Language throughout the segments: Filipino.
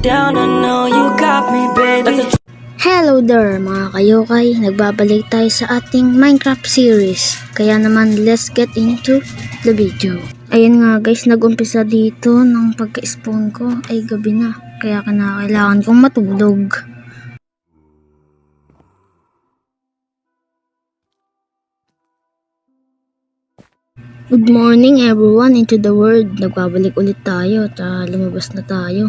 down, I know you got me, baby. Hello there mga kayokay, nagbabalik tayo sa ating Minecraft series. Kaya naman let's get into the video. Ayun nga guys, nag-umpisa dito ng pagka-spawn ko ay gabi na. Kaya kailangan kong matulog. Good morning everyone into the world. Nagbabalik ulit tayo at lumabas na tayo.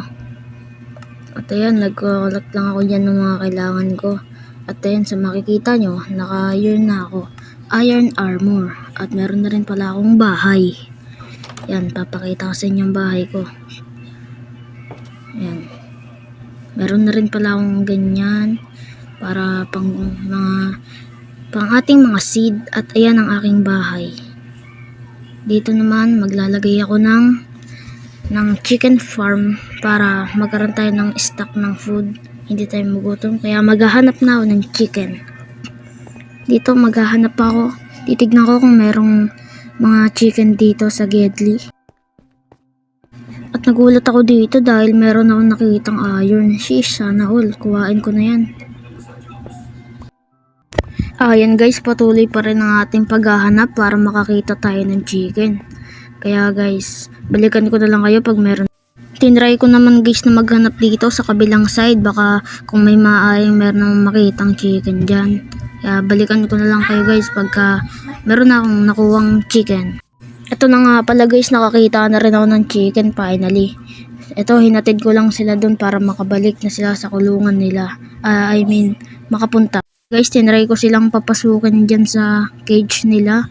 At ayan, nag-collect lang ako dyan ng mga kailangan ko. At ayan, sa makikita nyo, naka-iron na ako. Iron armor. At meron na rin pala akong bahay. Yan, papakita ko sa inyo yung bahay ko. Ayan. Meron na rin pala akong ganyan. Para pang ating mga seed. At ayan ang aking bahay. Dito naman, maglalagay ako ng chicken farm para magkaroon tayo ng stock ng food, hindi tayo magutom. Kaya maghahanap na ako ng chicken. Dito maghahanap ako, titignan ko kung merong mga chicken dito sa Gedli. At nagulat ako dito dahil meron akong nakikitang iron. Sheesh, sana all, kuhain ko na yan. Ayan guys, patuloy pa rin ang ating paghahanap para makakita tayo ng chicken. Kaya guys, balikan ko na lang kayo pag meron. Tinry ko naman guys na maghanap dito sa kabilang side. Baka kung may maaaring meron makitang chicken dyan. Kaya balikan ko na lang kayo guys pagka meron na akong nakuwang chicken. Ito na nga pala guys, nakakita na rin ako ng chicken finally. Ito, hinatid ko lang sila dun para makabalik na sila sa kulungan nila. Makapunta. Guys, tinry ko silang papasukin dyan sa cage nila.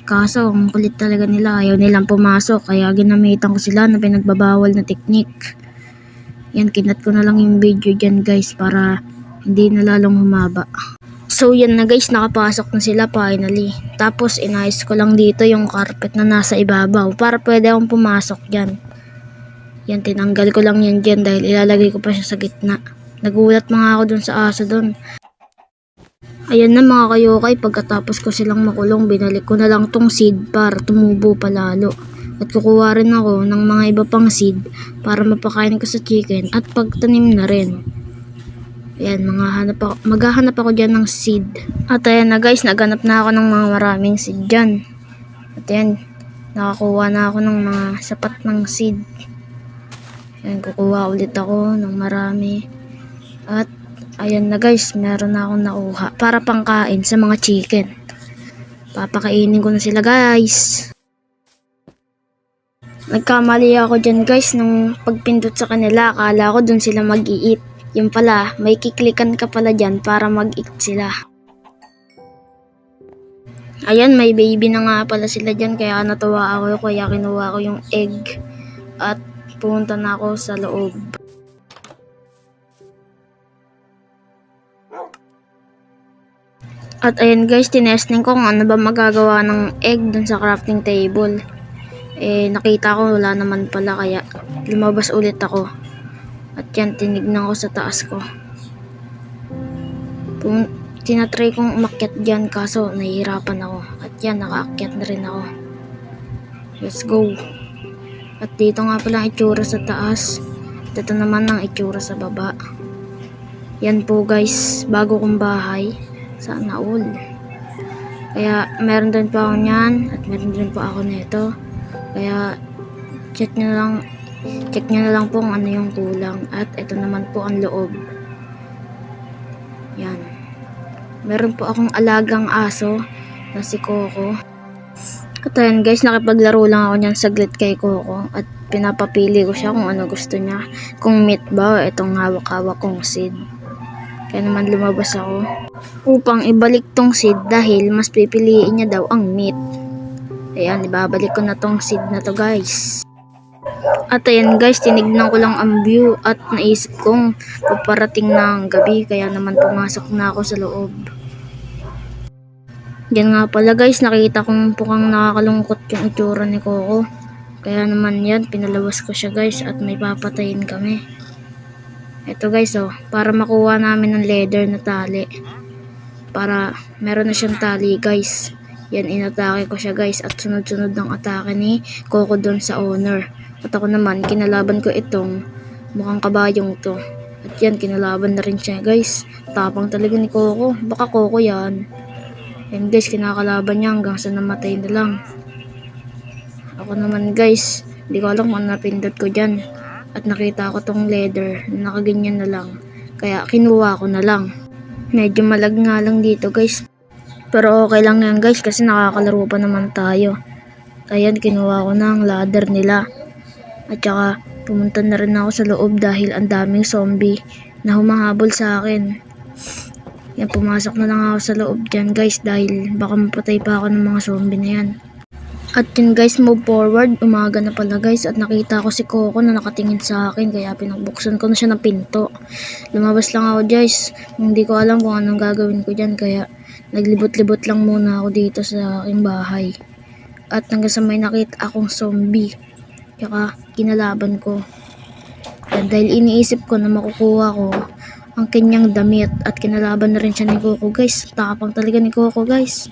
Kaso, ang kulit talaga nila. Ayaw nilang pumasok. Kaya ginamitan ko sila na pinagbabawal na technique. Yan, kinat ko na lang yung video dyan guys para hindi na lalong humaba. So yan na guys, nakapasok na sila finally. Tapos inayos ko lang dito yung carpet na nasa ibabaw para pwede akong pumasok dyan. Yan, tinanggal ko lang yan dyan dahil ilalagay ko pa siya sa gitna. Nagulat mga ako dun sa aso dun. Ayan na mga kayokay, pagkatapos ko silang makulong, binalik ko na lang tong seed para tumubo pa lalo. At kukuha rin ako ng mga iba pang seed para mapakain ko sa chicken at pagtanim na rin. Ayan, maghahanap ako dyan ng seed. At ayan na guys, naghanap na ako ng mga maraming seed dyan. At ayan, nakakuha na ako ng mga sapat ng seed. Ayan, kukuha ulit ako ng marami. At ayan na guys, meron na akong nakuha para pangkain sa mga chicken. Papakainin ko na sila guys. Nagkamali ako dyan guys nung pagpindot sa kanila. Akala ko dun sila mag-i-eat. Yung pala, may kiklikan ka pala dyan para mag-eat sila. Ayan, may baby na nga pala sila dyan. Kaya natuwa ako, kaya kinuha ko yung egg. At pumunta na ako sa loob. At ayan guys, tinesting ko kung ano ba magagawa ng egg dun sa crafting table. Nakita ko wala naman pala kaya lumabas ulit ako. At yan, tinignan ko sa taas ko. Tinatry kong umakyat dyan kaso nahihirapan ako. At yan, nakaakyat na rin ako. Let's go. At dito nga pala ang itsura sa taas. Dito naman ang itsura sa baba. Yan po guys, bago kong bahay. Sana all. Kaya meron din po ako niyan at meron din po ako nito. Kaya check nyo na lang po kung ano yung kulang. At ito naman po ang loob. Yan. Meron po akong alagang aso na si Coco. At ayan guys, nakipaglaro lang ako niyan saglit kay Coco. At pinapapili ko siya kung ano gusto niya. Kung meat ba o itong hawak-hawak kong seed. Kaya naman lumabas ako upang ibalik tong seed dahil mas pipiliin niya daw ang meat. Ayan, ibabalik ko na tong seed na to guys. At ayan guys, tinignan ko lang ang view at naisip kong paparating ng gabi. Kaya naman pumasok na ako sa loob. Yan nga pala guys, nakita kong pukang nakakalungkot yung itsura ni Coco. Kaya naman yan, pinalawas ko siya guys at may papatayin kami. Ito guys para makuha namin ng leather na tali. Para meron na siyang tali guys. Yan, inatake ko siya guys at sunod-sunod ng atake ni Coco doon sa owner. At ako naman, kinalaban ko itong Mukhang kabayong to. At yan, kinalaban na rin siya guys. Tapang talaga ni Coco. Baka Coco yan. Yan guys, kinakalaban niya hanggang sa namatay na lang. Ako naman guys, hindi ko alam kung ano napindot ko dyan. At nakita ko tong leather na nakaganyan na lang. Kaya kinuha ko na lang. Medyo malag nga lang dito guys. Pero okay lang yan guys kasi nakakalaro pa naman tayo. Ayan, kinuha ko na ang ladder nila. At saka pumunta na rin ako sa loob dahil ang daming zombie na humahabol sa akin. Yan, pumasok na lang ako sa loob dyan guys dahil baka mapatay pa ako ng mga zombie na yan. At yun guys, move forward. Umaga na pala guys at nakita ko si Coco na nakatingin sa akin kaya pinabuksan ko na siya ng pinto. Lumabas lang ako guys. Hindi ko alam kung anong gagawin ko dyan kaya naglibot-libot lang muna ako dito sa aking bahay. At hanggang sa may nakita akong zombie. Kaya kinalaban ko. At dahil iniisip ko na makukuha ko ang kanyang damit at kinalaban na rin siya ni Coco guys. Tapang talaga ni Coco guys.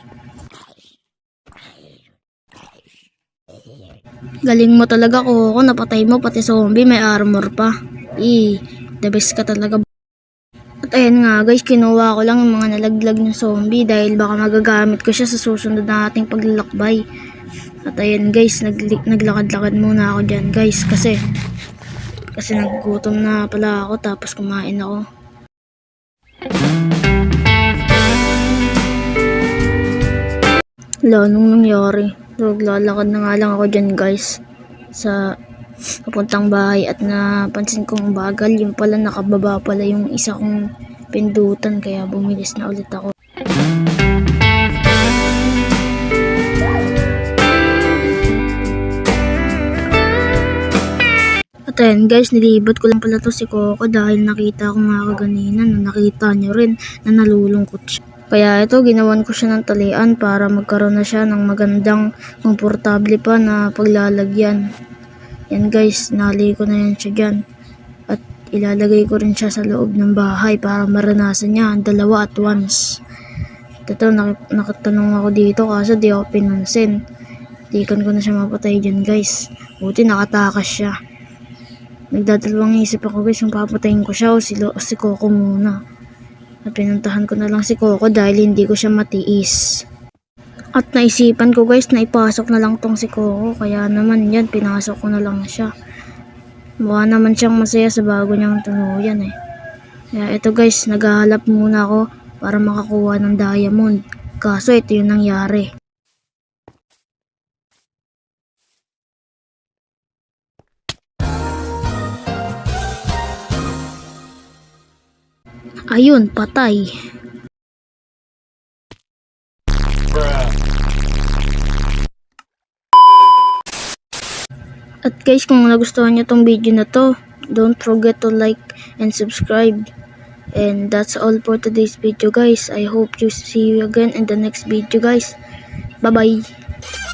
Galing mo talaga Coco, napatay mo pati zombie, may armor pa. The best ka talaga. At ayan nga guys, kinuha ko lang yung mga nalaglag ng zombie dahil baka magagamit ko siya sa susunod na ating paglalakbay. At ayan guys, naglakad-lakad muna ako dyan guys kasi nagugutom na pala ako tapos kumain ako. Wala nung nangyari. Naglalakad na nga lang ako dyan guys sa papuntang bahay at napansin kong bagal. Yung pala nakababa pala yung isa kong pindutan kaya bumilis na ulit ako. At ayan guys, nilibot ko lang pala to si Coco dahil nakita ko nga kaganina na nakita niyo rin na nalulungkot siya. Kaya ito, ginawan ko siya ng talian para magkaroon na siya ng magandang, komportable pa na paglalagyan. Yan guys, nali ko na yan siya dyan. At ilalagay ko rin siya sa loob ng bahay para maranasan niya ang dalawa at once. At ito, nakatanong ako dito kaso di ako pinansin. Tikan ko na siya mapatay dyan guys. Buti nakatakas siya. Nagdadalawang isip ako guys kung papatayin ko siya o si Coco muna. At pinuntahan ko na lang si Coco dahil hindi ko siya matiis. At naisipan ko guys na ipasok na lang tong si Coco. Kaya naman yan, pinasok ko na lang siya. Mukha naman siyang masaya sa bago niyang tuluyan eh. Kaya ito guys, naghahanap muna ako para makakuha ng diamond. Kaso ito yung nangyari. Ayun, patay. At guys, kung nagustuhan nyo tong video na to, don't forget to like and subscribe. And that's all for today's video guys. I hope you see you again in the next video guys. Bye bye.